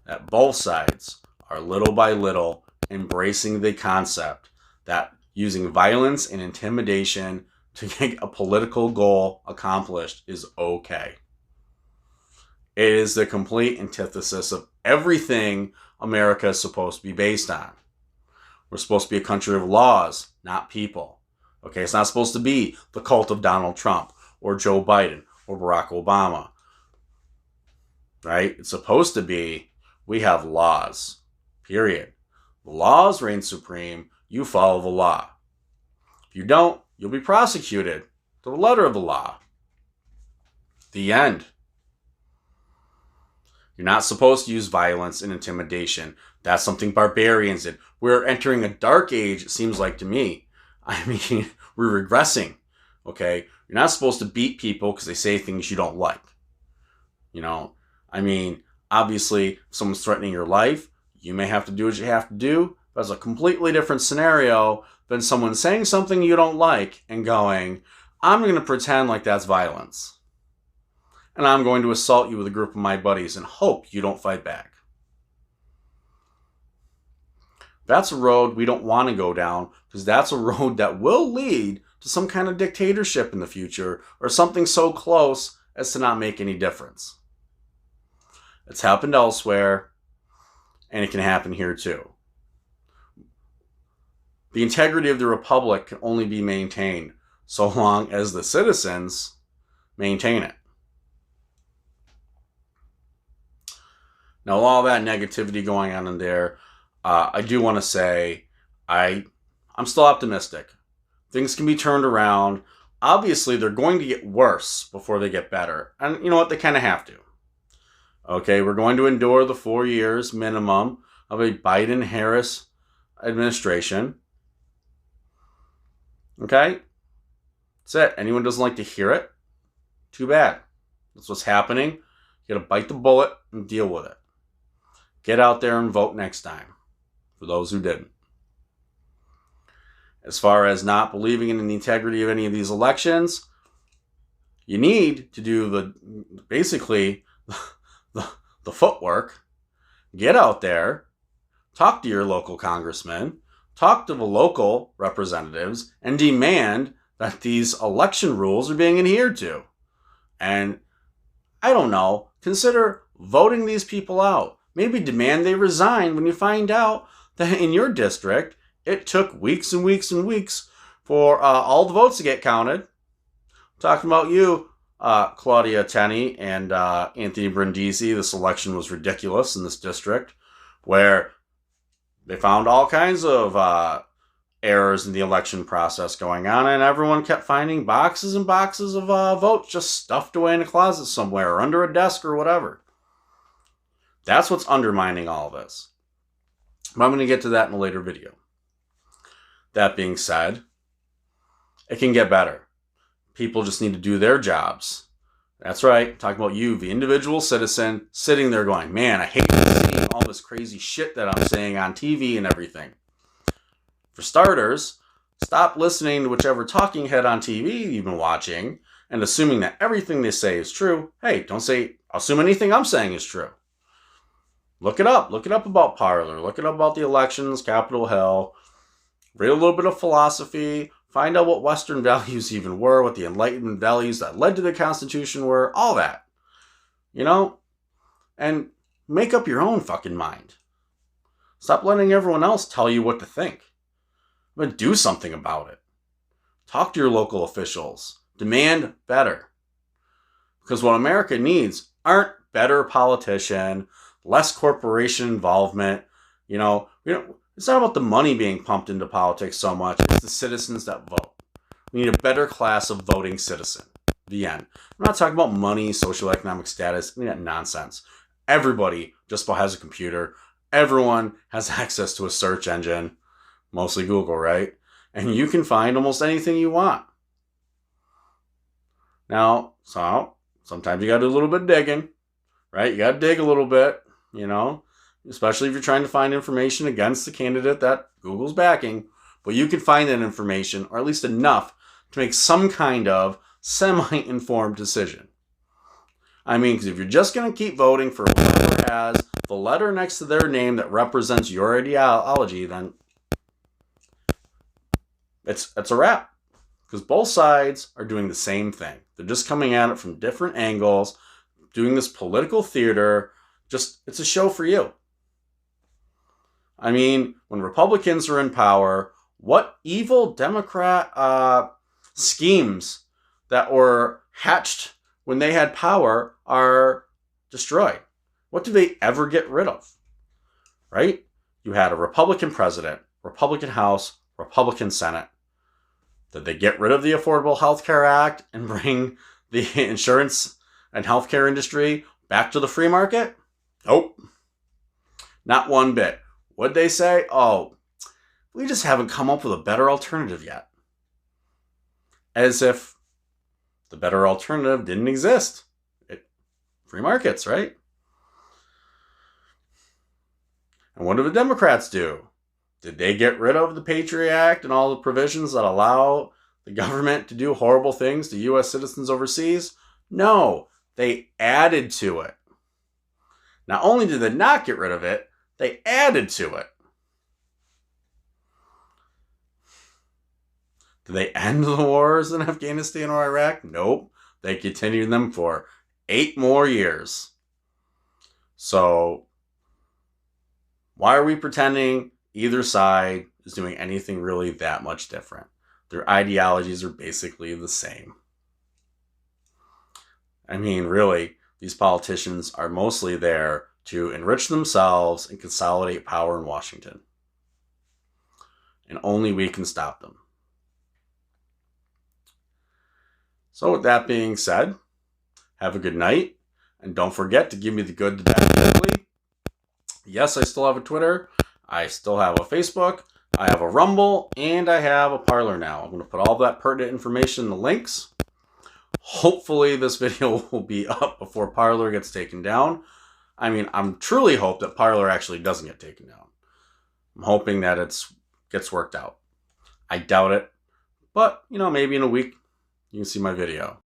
that both sides are little by little embracing the concept that using violence and intimidation to get a political goal accomplished is okay. It is the complete antithesis of everything America is supposed to be based on. We're supposed to be a country of laws, not people. Okay, it's not supposed to be the cult of Donald Trump or Joe Biden or Barack Obama. Right? It's supposed to be, we have laws. Period. The laws reign supreme. You follow the law. If you don't, you'll be prosecuted to the letter of the law. The end. You're not supposed to use violence and intimidation. That's something barbarians did. We're entering a dark age, it seems like to me. I mean, we're regressing. Okay? You're not supposed to beat people because they say things you don't like. You know, I mean, obviously, if someone's threatening your life, you may have to do what you have to do. But it's a completely different scenario than someone saying something you don't like and going, I'm going to pretend like that's violence. And I'm going to assault you with a group of my buddies and hope you don't fight back. That's a road we don't want to go down, because that's a road that will lead to some kind of dictatorship in the future or something so close as to not make any difference. It's happened elsewhere, and it can happen here too. The integrity of the republic can only be maintained so long as the citizens maintain it. Now, all that negativity going on in there, I do want to say I'm still optimistic. Things can be turned around. Obviously, they're going to get worse before they get better. And you know what? They kind of have to. Okay, we're going to endure the 4 years minimum of a Biden-Harris administration. Okay? That's it. Anyone doesn't like to hear it? Too bad. That's what's happening. You got to bite the bullet and deal with it. Get out there and vote next time, for those who didn't. As far as not believing in the integrity of any of these elections, you need to do the footwork. Get out there, talk to your local congressman, talk to the local representatives, and demand that these election rules are being adhered to. And, I don't know, consider voting these people out. Maybe demand they resign when you find out that in your district, it took weeks and weeks and weeks for all the votes to get counted. I'm talking about you, Claudia Tenney and Anthony Brindisi. This election was ridiculous in this district, where they found all kinds of errors in the election process going on, and everyone kept finding boxes and boxes of votes just stuffed away in a closet somewhere or under a desk or whatever. That's what's undermining all this. But I'm going to get to that in a later video. That being said, it can get better. People just need to do their jobs. That's right. I'm talking about you, the individual citizen, sitting there going, man, I hate seeing all this crazy shit that I'm saying on TV and everything. For starters, stop listening to whichever talking head on TV you've been watching and assuming that everything they say is true. Hey, don't assume anything I'm saying is true. Look it up. Look it up about Parler. Look it up about the elections, Capitol Hill. Read a little bit of philosophy. Find out what Western values even were, what the Enlightenment values that led to the Constitution were, all that. You know? And make up your own fucking mind. Stop letting everyone else tell you what to think. But do something about it. Talk to your local officials. Demand better. Because what America needs aren't better politicians, less corporation involvement. You know, it's not about the money being pumped into politics so much. It's the citizens that vote. We need a better class of voting citizen. The end. I'm not talking about money, socioeconomic status, any of that nonsense. Everybody just about has a computer. Everyone has access to a search engine. Mostly Google, right? And you can find almost anything you want. Now, sometimes you got to do a little bit of digging, right? You got to dig a little bit, you know, especially if you're trying to find information against the candidate that Google's backing. But you can find that information, or at least enough, to make some kind of semi-informed decision. I mean, because if you're just going to keep voting for whoever has the letter next to their name that represents your ideology, then it's a wrap. Because both sides are doing the same thing. They're just coming at it from different angles, doing this political theater. Just, it's a show for you. I mean, when Republicans are in power, what evil Democrat schemes that were hatched when they had power are destroyed? What do they ever get rid of? Right? You had a Republican president, Republican House, Republican Senate. Did they get rid of the Affordable Health Care Act and bring the insurance and healthcare industry back to the free market? Nope. Not one bit. What'd they say? Oh, we just haven't come up with a better alternative yet. As if the better alternative didn't exist. Free markets, right? And what do the Democrats do? Did they get rid of the Patriot Act and all the provisions that allow the government to do horrible things to U.S. citizens overseas? No, they added to it. Not only did they not get rid of it, they added to it. Did they end the wars in Afghanistan or Iraq? Nope. They continued them for 8 more years. So, why are we pretending either side is doing anything really that much different? Their ideologies are basically the same. I mean, really, these politicians are mostly there to enrich themselves and consolidate power in Washington. And only we can stop them. So with that being said, have a good night. And don't forget to give me the good, the bad, the ugly. Yes, I still have a Twitter. I still have a Facebook. I have a Rumble. And I have a Parler now. I'm going to put all that pertinent information in the links. Hopefully this video will be up before Parler gets taken down. I mean, I'm truly hope that Parler actually doesn't get taken down. I'm hoping that it gets worked out. I doubt it. But, maybe in a week you can see my video.